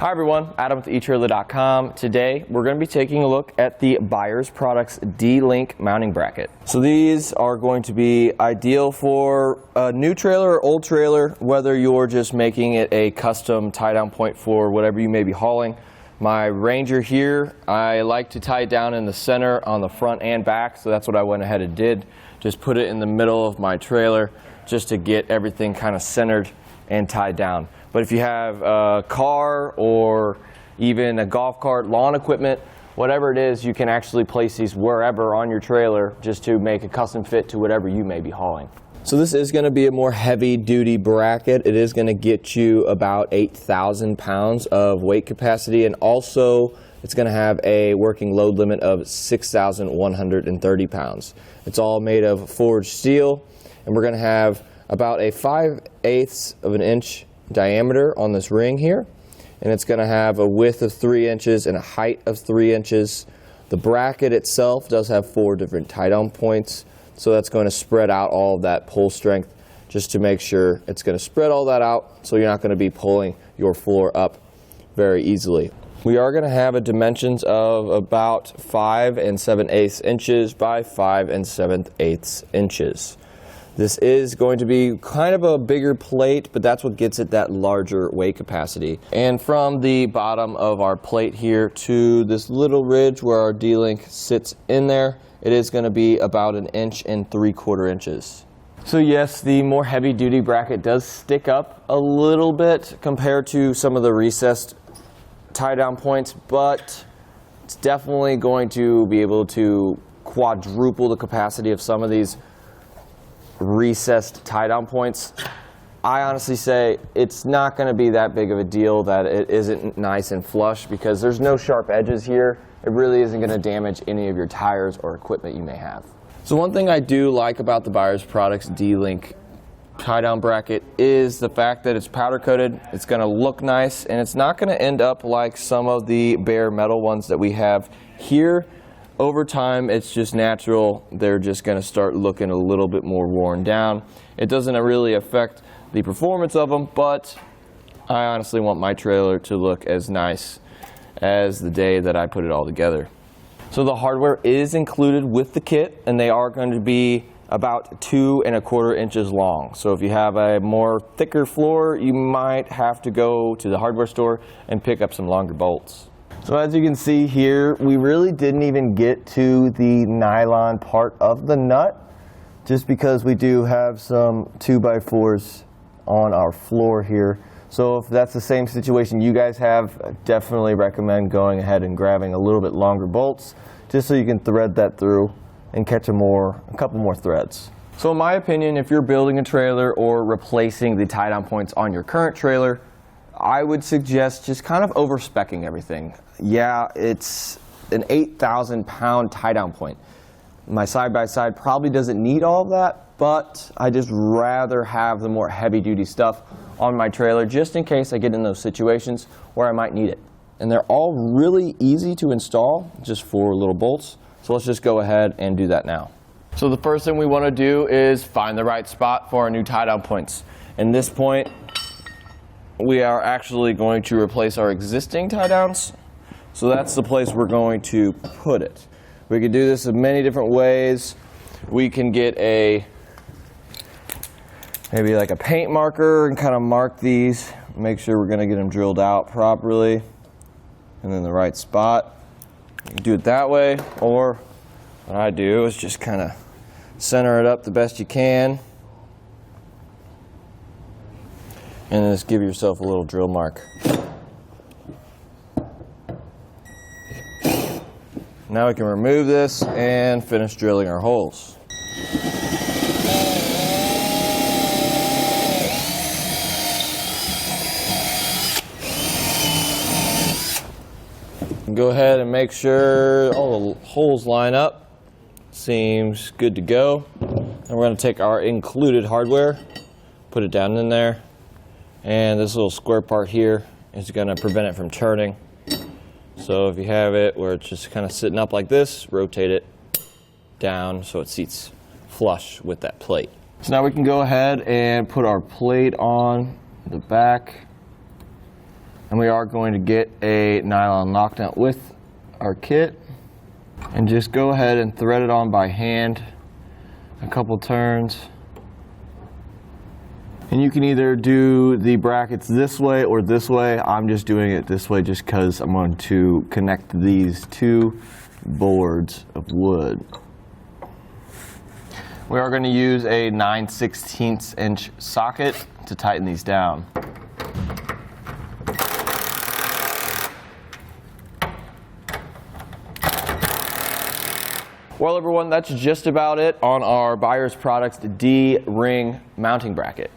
Hi everyone, Adam with eTrailer.com. Today we're going to be taking a look at the Buyers Products D-Link mounting bracket. So these are going to be ideal for a new trailer or old trailer, whether you're just making it a custom tie-down point for whatever you may be hauling. My Ranger here, I like to tie it down in the center on the front and back, so that's what I went ahead and did. Just put it in the middle of my trailer just to get everything kind of centered and tied down. But if you have a car or even a golf cart, lawn equipment, whatever it is, you can actually place these wherever on your trailer just to make a custom fit to whatever you may be hauling. So this is going to be a more heavy duty bracket. It is going to get you about 8,000 pounds of weight capacity, and also it's going to have a working load limit of 6,130 pounds. It's all made of forged steel, and we're going to have about a 5/8 of an inch diameter on this ring here, and it's going to have a width of 3 inches and a height of 3 inches. The bracket itself does have 4 different tie-down points, so that's going to spread out all of that pull strength just to make sure it's going to spread all that out so you're not going to be pulling your floor up very easily. We are going to have a dimensions of about 5 7/8 inches by 5 7/8 inches. This is going to be kind of a bigger plate, but that's what gets it that larger weight capacity. And from the bottom of our plate here to this little ridge where our D-Link sits in there, it is going to be about 1 3/4 inches. So yes, the more heavy duty bracket does stick up a little bit compared to some of the recessed tie down points, but it's definitely going to be able to quadruple the capacity of some of these recessed tie-down points. I honestly say it's not going to be that big of a deal that it isn't nice and flush, because there's no sharp edges here. It really isn't going to damage any of your tires or equipment you may have. So one thing I do like about the Buyers Products D-Link tie-down bracket is the fact that it's powder coated. It's going to look nice, and it's not going to end up like some of the bare metal ones that we have here. Over time, it's just natural. They're just going to start looking a little bit more worn down. It doesn't really affect the performance of them, but I honestly want my trailer to look as nice as the day that I put it all together. So the hardware is included with the kit, and they are going to be about 2 1/4 inches long. So if you have a more thicker floor, you might have to go to the hardware store and pick up some longer bolts. So as you can see here, we really didn't even get to the nylon part of the nut, just because we do have some 2x4s on our floor here. So if that's the same situation you guys have, I definitely recommend going ahead and grabbing a little bit longer bolts, just so you can thread that through and catch a couple more threads. So in my opinion, if you're building a trailer or replacing the tie-down points on your current trailer, I would suggest just kind of over-speccing everything. Yeah, it's an 8,000 pound tie-down point. My side-by-side probably doesn't need all of that, but I just rather have the more heavy-duty stuff on my trailer just in case I get in those situations where I might need it. And they're all really easy to install, just 4 little bolts. So let's just go ahead and do that now. So the first thing we want to do is find the right spot for our new tie-down points. In this point, we are actually going to replace our existing tie-downs. So that's the place we're going to put it. We can do this in many different ways. We can get maybe like a paint marker and kind of mark these, make sure we're going to get them drilled out properly and in the right spot. You can do it that way, or what I do is just kind of center it up the best you can and just give yourself a little drill mark. Now we can remove this and finish drilling our holes. Go ahead and make sure all the holes line up. Seems good to go. And we're going to take our included hardware, put it down in there, and this little square part here is going to prevent it from turning. So if you have it where it's just kind of sitting up like this, rotate it down so it seats flush with that plate. So now we can go ahead and put our plate on the back. And we are going to get a nylon lock nut with our kit and just go ahead and thread it on by hand a couple turns. And you can either do the brackets this way or this way. I'm just doing it this way just because I'm going to connect these two boards of wood. We are going to use a 9/16 inch socket to tighten these down. Well, everyone, that's just about it on our Buyers Products D-ring mounting bracket.